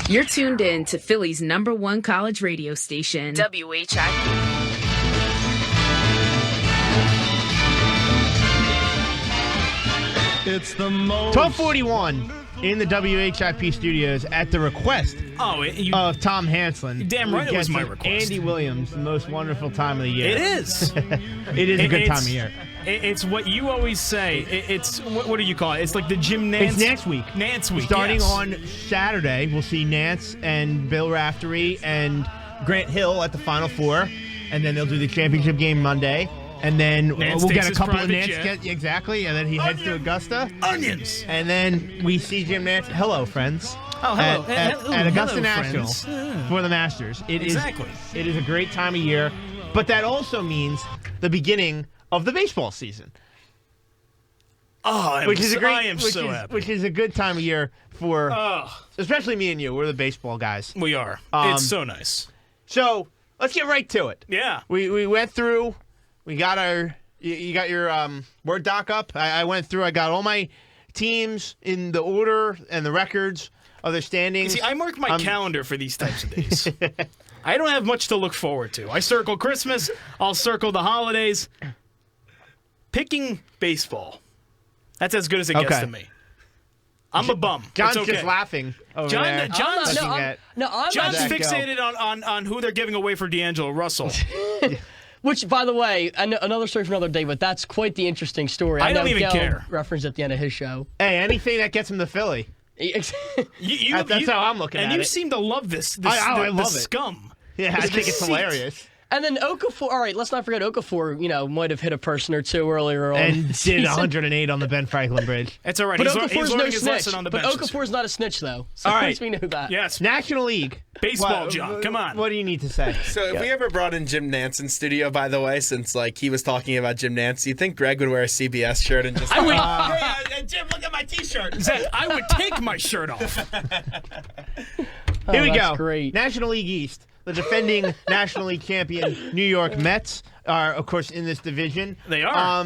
You're tuned in to Philly's #1 college radio station, WHIP. It's the most 12:41 in the WHIP studios at the request of Tom Hanslin. Damn right it was my request. Andy Williams, the most wonderful time of the year. It is. It is a good time of year. It's what you always say. It's what do you call it? It's like the Jim Nance. It's Nance Week. Nance Week. Starting yes. on Saturday, we'll see Nance and Bill Raftery and Grant Hill at the Final Four, and then they'll do the championship game Monday. And then Nance we'll get a takes couple his of private Nance jet. exactly, and then he heads to Augusta. Onions. And then we see Jim Nance. Hello, friends. Oh, hello. At Augusta Hello, National friends. for the Masters. Exactly. It is a great time of year, but that also means the beginning of the baseball season. Oh, Which is a good time of year for, especially me and you. We're the baseball guys. We are. It's so nice. So let's get right to it. Yeah. We went through. We got our. You got your Word doc up. I went through. I got all my teams in the order and the records of their standings. See, I mark my calendar for these types of days. I don't have much to look forward to. I circle Christmas. I'll circle the holidays. Picking baseball. That's as good as it gets to me. I'm a bum. John's it's okay. just laughing over John, there. John's John's fixated on who they're giving away for D'Angelo Russell. Which, by the way, another story for another day, but that's quite the interesting story. I don't even Gil care. Referenced at the end of his show. Hey, anything that gets him to Philly. That's how I'm looking at it. And you seem to love this. I love it. Scum. Yeah, I think it's hilarious. And then Okafor, all right, let's not forget Okafor, might have hit a person or two earlier on. And did 108 on the Ben Franklin Bridge. It's all right. But He's Okafor's learning no his snitch. lesson on the But benches. Okafor's not a snitch, though. So All at right. least we know that. Yes. National League. Baseball, John. Come on. What do you need to say? So if we ever brought in Jim Nance in studio, by the way, since he was talking about Jim Nance, do you think Greg would wear a CBS shirt and just I would, hey, Jim, look at my T-shirt. Zach, I would take my shirt off. Here we that's go. Great. National League East. The defending National League champion New York Mets are, of course, in this division. They are.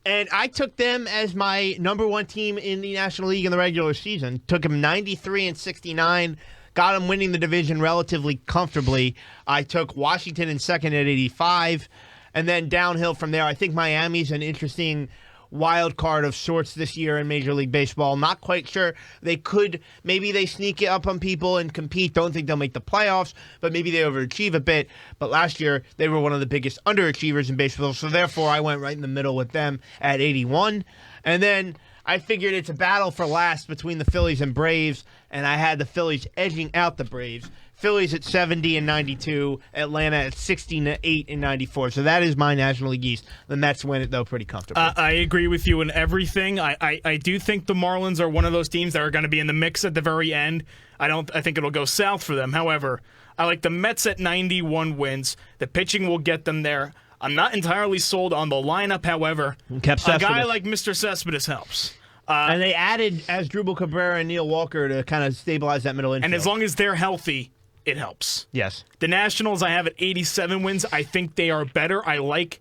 And I took them as my #1 team in the National League in the regular season. Took them 93-69. Got them winning the division relatively comfortably. I took Washington in second at 85. And then downhill from there, I think Miami's an interesting wild card of sorts this year in Major League Baseball. Not quite sure. Maybe they sneak it up on people and compete. Don't think they'll make the playoffs, but maybe they overachieve a bit. But last year, they were one of the biggest underachievers in baseball, so therefore I went right in the middle with them at 81. And then I figured it's a battle for last between the Phillies and Braves, and I had the Phillies edging out the Braves. Phillies at 70 and 92, Atlanta at 16-8 and 94. So that is my National League East. The Mets win it, though, pretty comfortably. I agree with you in everything. I do think the Marlins are one of those teams that are going to be in the mix at the very end. I think it'll go south for them. However, I like the Mets at 91 wins. The pitching will get them there. I'm not entirely sold on the lineup, however. A guy like Mr. Cespedes helps. And they added Asdrubal Cabrera and Neil Walker to kind of stabilize that middle infield. And as long as they're healthy, it helps. Yes. The Nationals I have at 87 wins. I think they are better. I like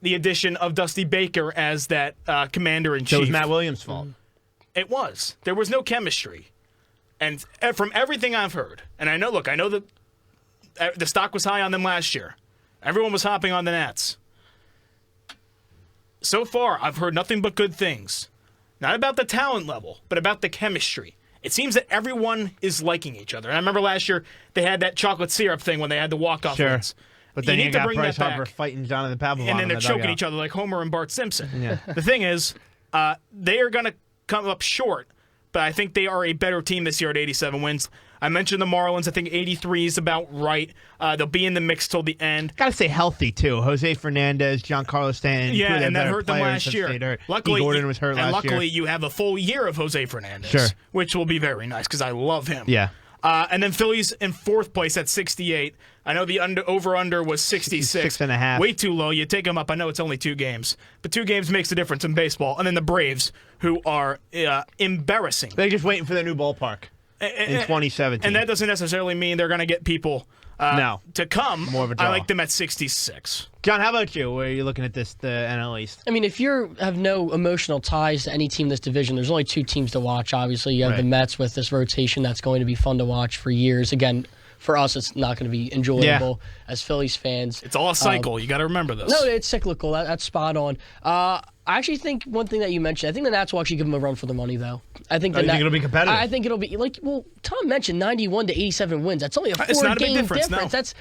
the addition of Dusty Baker as that commander-in-chief. So it was Matt Williams' fault. It was. There was no chemistry. And from everything I've heard, and I know that the stock was high on them last year. Everyone was hopping on the Nats. So far, I've heard nothing but good things. Not about the talent level, but about the chemistry. It seems that everyone is liking each other. And I remember last year they had that chocolate syrup thing when they had the walk-off wins. But then you got Bryce Harper back. fighting Jonathan Papelbon. And then they're choking each other like Homer and Bart Simpson. Yeah. The thing is, they are going to come up short, but I think they are a better team this year at 87 wins. I mentioned the Marlins. I think 83 is about right. They'll be in the mix till the end. Got to stay healthy, too. Jose Fernandez, Giancarlo Stanton. Yeah, and that hurt them last year. Luckily, Gordon was hurt last year. And luckily, you have a full year of Jose Fernandez, sure, which will be very nice because I love him. Yeah. And then Phillies in fourth place at 68. I know the over-under was 66. 6.5. Way too low. You take them up. I know it's only 2 games. But 2 games makes a difference in baseball. And then the Braves, who are embarrassing. They're just waiting for their new ballpark. in 2017. And that doesn't necessarily mean they're going to get people to come. More of a draw. I like them at 66. John, how about you? Where are you looking at the NL East? I mean, if you have no emotional ties to any team in this division, there's only two teams to watch. Obviously, you have the Mets with this rotation that's going to be fun to watch for years. Again, for us, it's not going to be enjoyable as Phillies fans. It's all a cycle. You got to remember this. No, it's cyclical. That's spot on. I actually think one thing that you mentioned, I think the Nats will actually give them a run for the money, though. I think you think it'll be competitive? I think it'll be Tom mentioned 91 to 87 wins. That's only a 4-game It's not a big difference. No. That's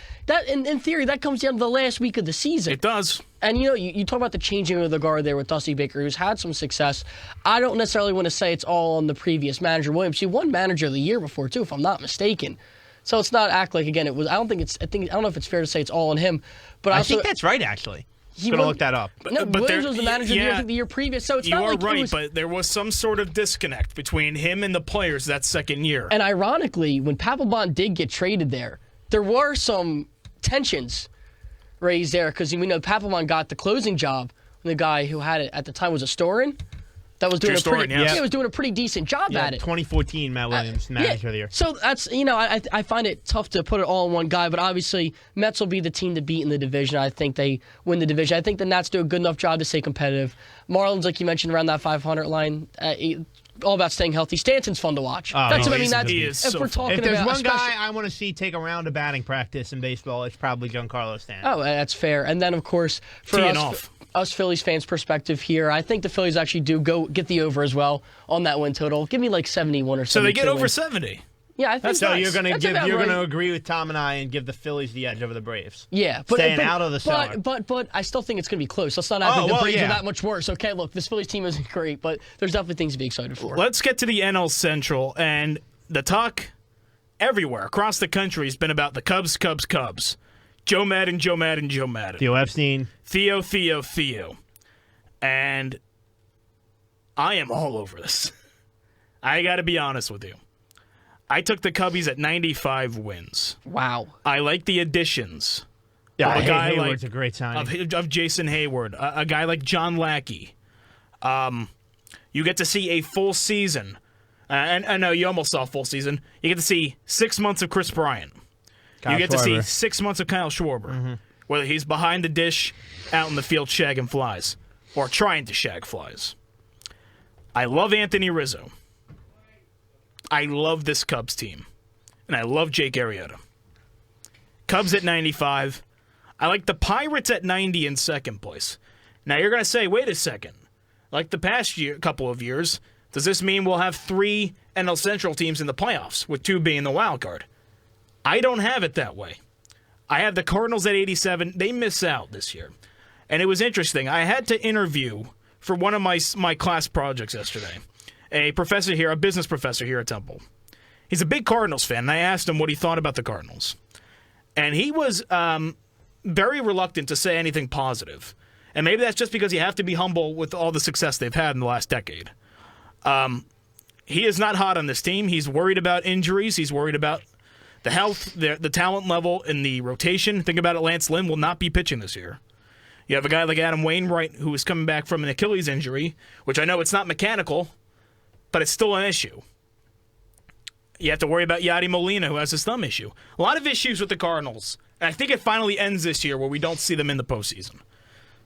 in theory that comes down to the last week of the season. It does. And you talk about the changing of the guard there with Dusty Baker, who's had some success. I don't necessarily want to say it's all on the previous manager, Williams. He won Manager of the Year before too, if I'm not mistaken. So it's not act like again it was. I don't know if it's fair to say it's all on him, but I think that's right actually. I'm going to look that up. No, but Williams was the manager of the year previous, so it's not like you are right, but there was some sort of disconnect between him and the players that second year. And ironically, when Papelbon did get traded there were some tensions raised there because we know Papelbon got the closing job when the guy who had it at the time was Astorin. That was doing was doing a pretty decent job at it. 2014, Matt Williams, manager of the year. So that's I find it tough to put it all in one guy, but obviously Mets will be the team to beat in the division. I think they win the division. I think the Nats do a good enough job to stay competitive. Marlins, like you mentioned, around that 500 line. All about staying healthy. Stanton's fun to watch. If there's one guy I want to see take a round of batting practice in baseball, it's probably Giancarlo Stanton. Oh, that's fair. And then of course for us Phillies fans' perspective here, I think the Phillies actually do go get the over as well on that win total. Give me like 71 or 72. So they get over 70. Yeah, I think so. You're going to agree with Tom and I and give the Phillies the edge over the Braves. Yeah, staying out of the cellar. But I still think it's going to be close. Let's not act like the Braves are that much worse. Okay, look, this Phillies team isn't great, but there's definitely things to be excited for. Let's get to the NL Central, and the talk everywhere across the country has been about the Cubs. Joe Madden. Theo Epstein. Theo. And I am all over this. I got to be honest with you. I took the Cubbies at 95 wins. Wow. I like the additions. Yeah, a guy Hayward's a great signing. Of Jason Hayward. A guy like John Lackey. You get to see a full season. And I know you almost saw a full season. You get to see 6 months of Chris Bryant. You get to see 6 months of Kyle Schwarber. Whether he's behind the dish, out in the field shagging flies, or trying to shag flies. I love Anthony Rizzo. I love this Cubs team. And I love Jake Arrieta. Cubs at 95. I like the Pirates at 90 in second place. Now you're going to say, wait a second. Like the past couple of years, does this mean we'll have 3 NL Central teams in the playoffs, with 2 being the wild card? I don't have it that way. I have the Cardinals at 87. They miss out this year. And it was interesting. I had to interview for one of my class projects yesterday a professor here, a business professor here at Temple. He's a big Cardinals fan, and I asked him what he thought about the Cardinals. And he was very reluctant to say anything positive. And maybe that's just because you have to be humble with all the success they've had in the last decade. He is not hot on this team. He's worried about injuries. He's worried about the health, the talent level in the rotation. Think about it, Lance Lynn will not be pitching this year. You have a guy like Adam Wainwright who is coming back from an Achilles injury, which I know it's not mechanical, but it's still an issue. You have to worry about Yadi Molina, who has his thumb issue. A lot of issues with the Cardinals. And I think it finally ends this year where we don't see them in the postseason.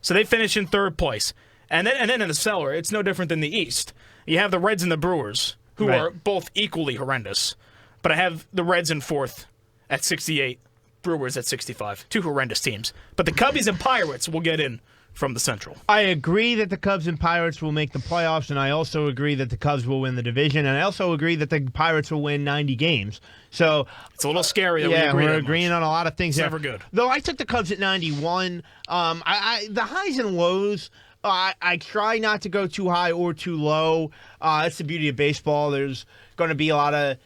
So they finish in third place. And then in the cellar, it's no different than the East. You have the Reds and the Brewers, who are both equally horrendous. But I have the Reds in fourth at 68, Brewers at 65. 2 horrendous teams. But the Cubbies and Pirates will get in from the Central. I agree that the Cubs and Pirates will make the playoffs, and I also agree that the Cubs will win the division, and I also agree that the Pirates will win 90 games. So it's a little scary that we're agreeing on a lot of things. It's never good. Though I took the Cubs at 91. The highs and lows, I try not to go too high or too low. That's the beauty of baseball. There's going to be a lot of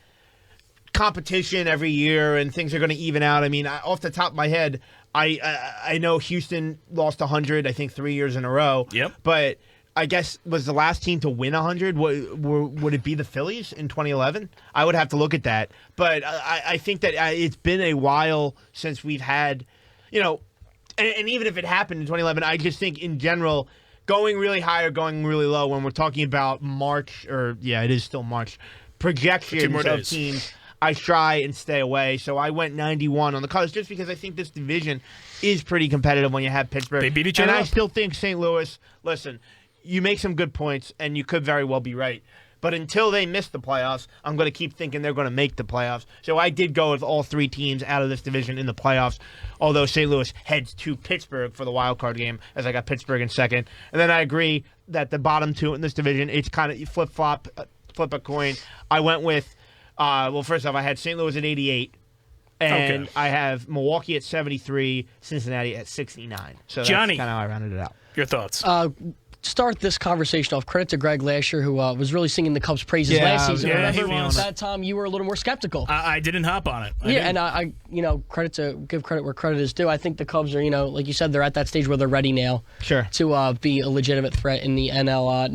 competition every year, and things are going to even out. I mean, off the top of my head, I know Houston lost 100, I think 3 years in a row. Yep. But I guess was the last team to win 100? Would it be the Phillies in 2011? I would have to look at that. But I think that it's been a while since we've had, and even if it happened in 2011, I just think in general, going really high or going really low when we're talking about March, it is still March, projections more of days. teams, I try and stay away. So I went 91 on the Cubs just because I think this division is pretty competitive when you have Pittsburgh. They beat each and other I up. still think St. Louis, listen, you make some good points, and you could very well be right. But until they miss the playoffs, I'm going to keep thinking they're going to make the playoffs. So I did go with all three teams out of this division in the playoffs, although St. Louis heads to Pittsburgh for the wild card game, as I got Pittsburgh in second. And then I agree that the bottom two in this division, it's kind of you flip a coin. I went with, first off, I had St. Louis at 88. And Okay. I have Milwaukee at 73, Cincinnati at 69. So Johnny. that's kind of how I rounded it out. Your thoughts? Start this conversation off. Credit to Greg last year, who was really singing the Cubs' praises Yeah, last season. yeah, he Remember was. that time you were a little more skeptical. I didn't hop on it. And I give credit where credit is due. I think the Cubs are, like you said, they're at that stage where they're ready now Sure. to be a legitimate threat in the NL.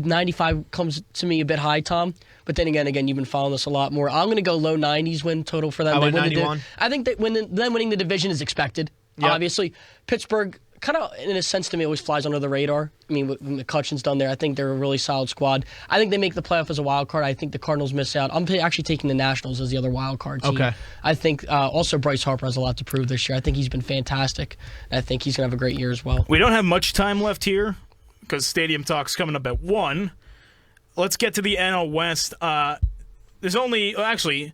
95 comes to me a bit high, Tom. But then again, you've been following this a lot more. I'm going to go low 90s win total for them. I went They win the 91. I think that them winning the division is expected. Yep. Obviously, Pittsburgh, kind of in a sense to me, always flies under the radar. I mean, when McCutcheon's done there, I think they're a really solid squad. I think they make the playoff as a wild card. I think the Cardinals miss out. I'm actually taking the Nationals as the other wild card team. Okay. I think also Bryce Harper has a lot to prove this year. I think he's been fantastic. And I think he's going to have a great year as well. We don't have much time left here because Stadium Talk's coming up at 1. Let's get to the NL West. There's only actually,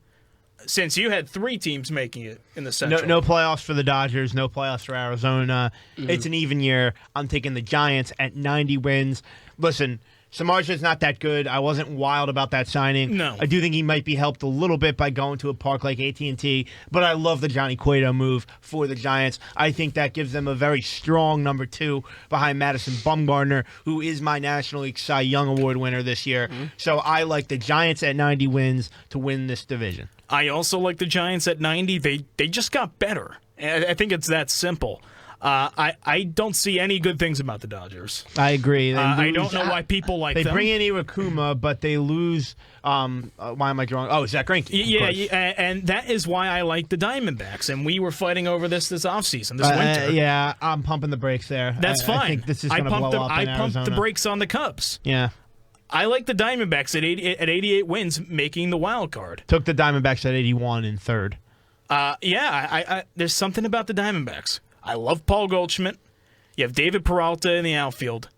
since you had 3 teams making it in the Central. No playoffs for the Dodgers, no playoffs for Arizona. It's an even year. I'm taking the Giants at 90 wins. Listen, Samardzija's not that good. I wasn't wild about that signing. No. I do think he might be helped a little bit by going to a park like AT&T, but I love the Johnny Cueto move for the Giants. I think that gives them a very strong number 2 behind Madison Bumgarner, who is my National League Cy Young Award winner this year. So I like the Giants at 90 wins to win this division. I also like the Giants at 90. They just got better. I think it's that simple. I don't see any good things about the Dodgers. I agree. I don't know why people like They them. bring in Iwakuma, but they lose. Why am I drawing? Oh, Zach Greinke. Yeah, and that is why I like the Diamondbacks. And we were fighting over this offseason, this winter. Yeah, I'm pumping the brakes there. That's fine. I think this is going to blow up in I pumped the Arizona. brakes on the Cubs. Yeah. I like the Diamondbacks at 88 wins, making the wild card. Took the Diamondbacks at 81 in third. I there's something about the Diamondbacks. I love Paul Goldschmidt. You have David Peralta in the outfield.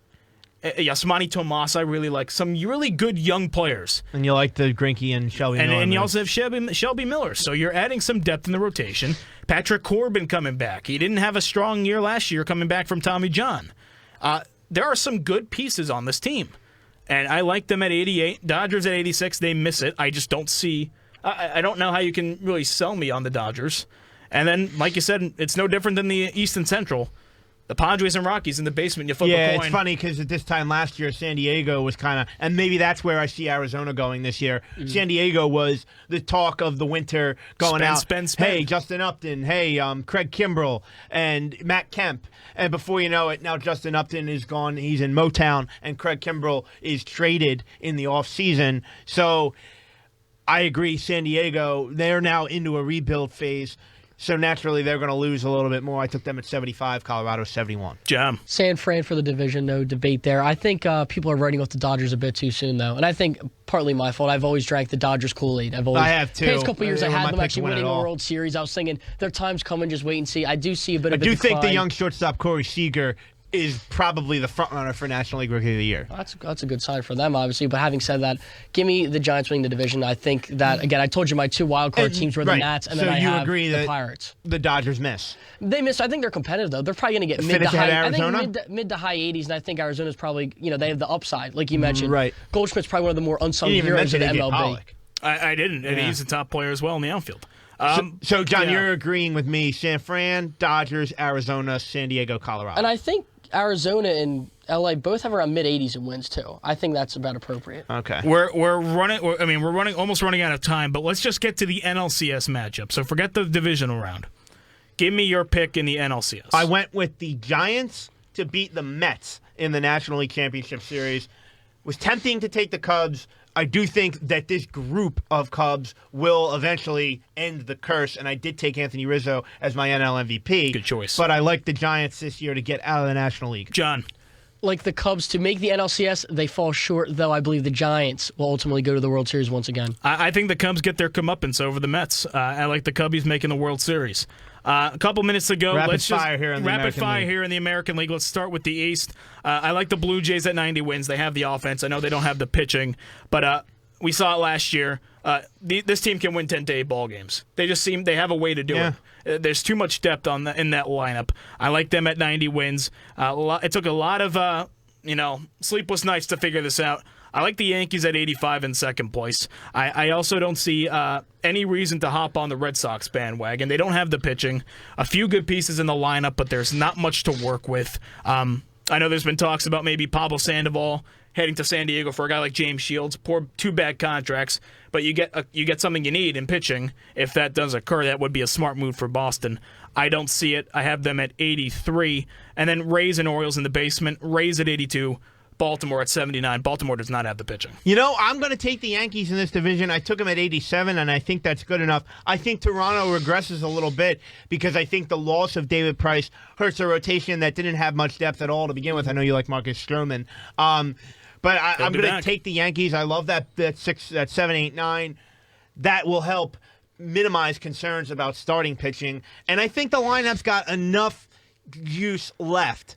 Yasmani Tomas, I really like. Some really good young players. And you like the Greinke and Shelby Miller. And you move. also have Shelby Miller. So you're adding some depth in the rotation. Patrick Corbin coming back. He didn't have a strong year last year coming back from Tommy John. There are some good pieces on this team. And I like them at 88. Dodgers at 86. They miss it. I just don't see. I don't know how you can really sell me on the Dodgers. And then, like you said, it's no different than the East and Central. The Padres and Rockies in the basement. You flip a coin. It's funny because at this time last year, San Diego was kind of, and maybe that's where I see Arizona going this year. San Diego was the talk of the winter going out. Spend. Hey, Justin Upton. Hey, Craig Kimbrell and Matt Kemp. And before you know it, now Justin Upton is gone. He's in Motown, and Craig Kimbrell is traded in the offseason. So I agree, San Diego, they're now into a rebuild phase. So naturally, they're going to lose a little bit more. I took them at 75, Colorado 71. Jam. San Fran for the division, no debate there. I think people are writing off the Dodgers a bit too soon, though. And I think partly my fault. I've always drank the Dodgers Kool-Aid. I have, too. Past couple years, They I were my had them pick actually to win winning it a all. World Series. I was thinking, their time's coming, just wait and see. I do see a bit I of a do decline. think the young shortstop, Corey Seager, is probably the front runner for National League Rookie of the Year. That's a good sign for them, obviously. But having said that, give me the Giants winning the division. I think that, again, I told you my 2 wild card teams were the right. Nats, and So then I you have agree the that Pirates. The Dodgers miss. They missed. I think they're competitive, though. They're probably going to get mid Finish to ahead high. of Arizona? I think mid to high 80s, and I think Arizona's probably, they have the upside, like you mentioned. Right. Goldschmidt's probably one of the more unsung You didn't even heroes of mention the AJ MLB. Pollock. I didn't. And Yeah. he's a top player as well in the outfield. So, John, yeah. you're agreeing with me. San Fran, Dodgers, Arizona, San Diego, Colorado. And I think Arizona and LA both have around mid 80s in wins too. I think that's about appropriate. Okay. We're running almost running out of time, but let's just get to the NLCS matchup. So forget the divisional round. Give me your pick in the NLCS. I went with the Giants to beat the Mets in the National League Championship Series. Was tempting to take the Cubs. I do think that this group of Cubs will eventually end the curse, and I did take Anthony Rizzo as my NL MVP. Good choice. But I like the Giants this year to get out of the National League. John. like the Cubs to make the NLCS. They fall short, though. I believe the Giants will ultimately go to the World Series once again. I think the Cubs get their comeuppance over the Mets. I like the Cubbies making the World Series. A couple minutes ago, Rapid fire here in the American League. Let's start with the East. I like the Blue Jays at 90 wins. They have the offense. I know they don't have the pitching, but we saw it last year. This team can win 10 to 8 ball games. They have a way to do it. There's too much depth in that lineup. I like them at 90 wins. It took a lot of sleepless nights to figure this out. I like the Yankees at 85 in second place. I also don't see any reason to hop on the Red Sox bandwagon. They don't have the pitching. A few good pieces in the lineup, but there's not much to work with. I know there's been talks about maybe Pablo Sandoval heading to San Diego for a guy like James Shields. Poor 2 bad contracts, but you get something you need in pitching. If that does occur, that would be a smart move for Boston. I don't see it. I have them at 83, and then Rays and Orioles in the basement. Rays at 82. Baltimore at 79. Baltimore does not have the pitching. I'm going to take the Yankees in this division. I took them at 87, and I think that's good enough. I think Toronto regresses a little bit because I think the loss of David Price hurts a rotation that didn't have much depth at all to begin with. I know you like Marcus Stroman. But I'm going to take the Yankees. I love that 7, 8, 9. That will help minimize concerns about starting pitching. And I think the lineup's got enough juice left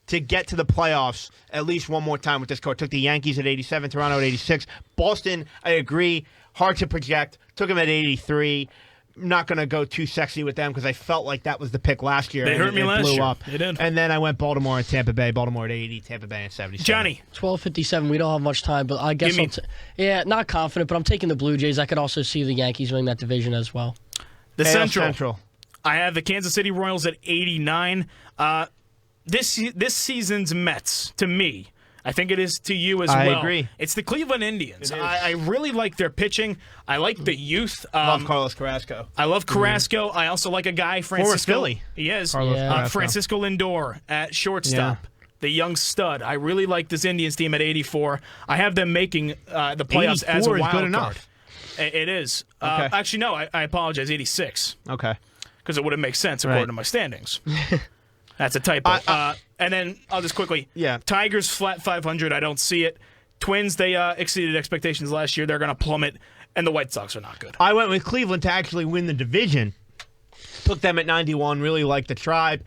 to get to the playoffs at least one more time with this core. Took the Yankees at 87, Toronto at 86. Boston, I agree, hard to project. Took them at 83. I'm not going to go too sexy with them because I felt like that was the pick last year. They hurt me last year. Up. They did. And then I went Baltimore and Tampa Bay. Baltimore at 80, Tampa Bay at 77. Johnny. 12:57. We don't have much time, but I guess not confident, but I'm taking the Blue Jays. I could also see the Yankees winning that division as well. The Central. I have the Kansas City Royals at 89. This season's Mets, to me, I think it is to you as well. I agree. It's the Cleveland Indians. I really like their pitching. I like the youth. Love Carlos Carrasco. I love Carrasco. I also like a guy, Francisco. Former Philly. He is. Francisco Lindor at shortstop. The young stud. I really like this Indians team at 84. I have them making the playoffs as a wild card. Good enough. It is. Okay. Actually, no, I apologize. 86. Okay. Because it wouldn't make sense according to my standings. That's a typo. And then I'll just quickly. Yeah. Tigers flat 500. I don't see it. Twins, they exceeded expectations last year. They're going to plummet. And the White Sox are not good. I went with Cleveland to actually win the division. Took them at 91. Really like the Tribe.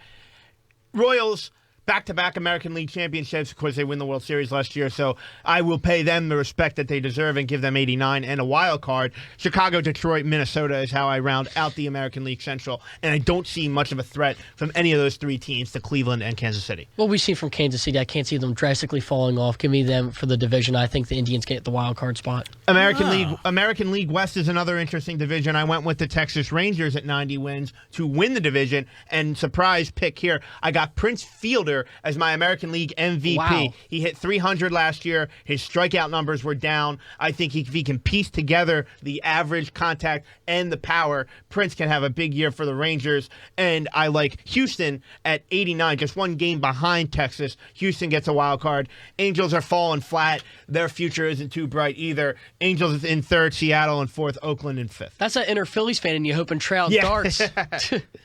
Royals, back-to-back American League championships. Of course, they win the World Series last year, so I will pay them the respect that they deserve and give them 89 and a wild card. Chicago, Detroit, Minnesota is how I round out the American League Central, and I don't see much of a threat from any of those 3 teams to Cleveland and Kansas City. What we see from Kansas City, I can't see them drastically falling off. Give me them for the division. I think the Indians get the wild card spot. American League West is another interesting division. I went with the Texas Rangers at 90 wins to win the division, and surprise pick here, I got Prince Fielder as my American League MVP. Wow. He hit 300 last year. His strikeout numbers were down. I think if he can piece together the average contact and the power, Prince can have a big year for the Rangers. And I like Houston at 89, just one game behind Texas. Houston gets a wild card. Angels are falling flat. Their future isn't too bright either. Angels is in 3rd, Seattle in 4th, Oakland in 5th. That's that inner Phillies fan in you hoping Trout darts.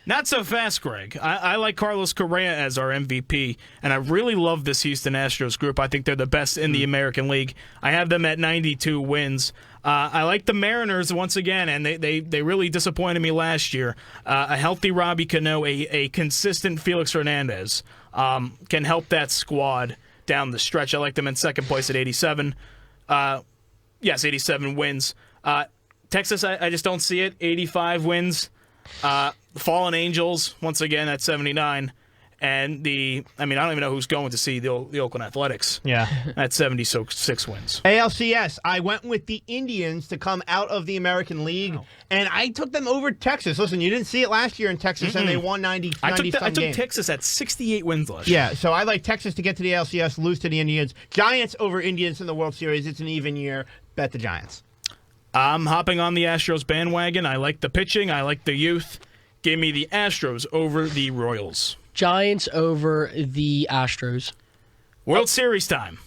Not so fast, Greg. I like Carlos Correa as our MVP. And I really love this Houston Astros group. I think they're the best in the American League. I have them at 92 wins. I like the Mariners once again, and they really disappointed me last year. A healthy Robbie Cano, a consistent Felix Hernandez can help that squad down the stretch. I like them in second place at 87. 87 wins. Texas, I just don't see it. 85 wins. Fallen Angels, once again, at 79. And I don't even know who's going to see the Oakland Athletics. Yeah. At 76 wins. ALCS, I went with the Indians to come out of the American League, and I took them over Texas. Listen, you didn't see it last year in Texas, and they won 90 I took games. Texas at 68 wins last year. Yeah, so I like Texas to get to the ALCS, lose to the Indians. Giants over Indians in the World Series. It's an even year. Bet the Giants. I'm hopping on the Astros bandwagon. I like the pitching. I like the youth. Give me the Astros over the Royals. Giants over the Astros. World Series time.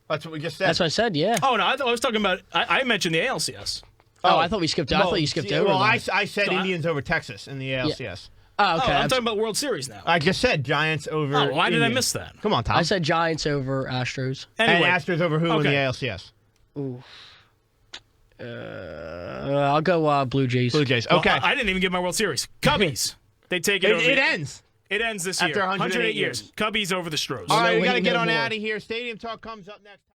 That's what we just said. That's what I said, yeah. Oh, no, I was talking about, I mentioned the ALCS. I thought we skipped. I thought you skipped over. Well, that. I said Indians over Texas in the ALCS. Oh, okay. I'm talking about World Series now. I just said Giants over. Oh, why did I Indians. miss that? Come on, Tom. I said Giants over Astros. and Anyway, Astros over who in the okay. ALCS? I'll go Blue Jays. Blue Jays. Well, Okay. I didn't even get my World Series. Cubbies. They take it over. it ends. It ends this After year. 108 years. Cubbies over the Stros. All right, we we got to need get no on more. out of here. Stadium Talk comes up next.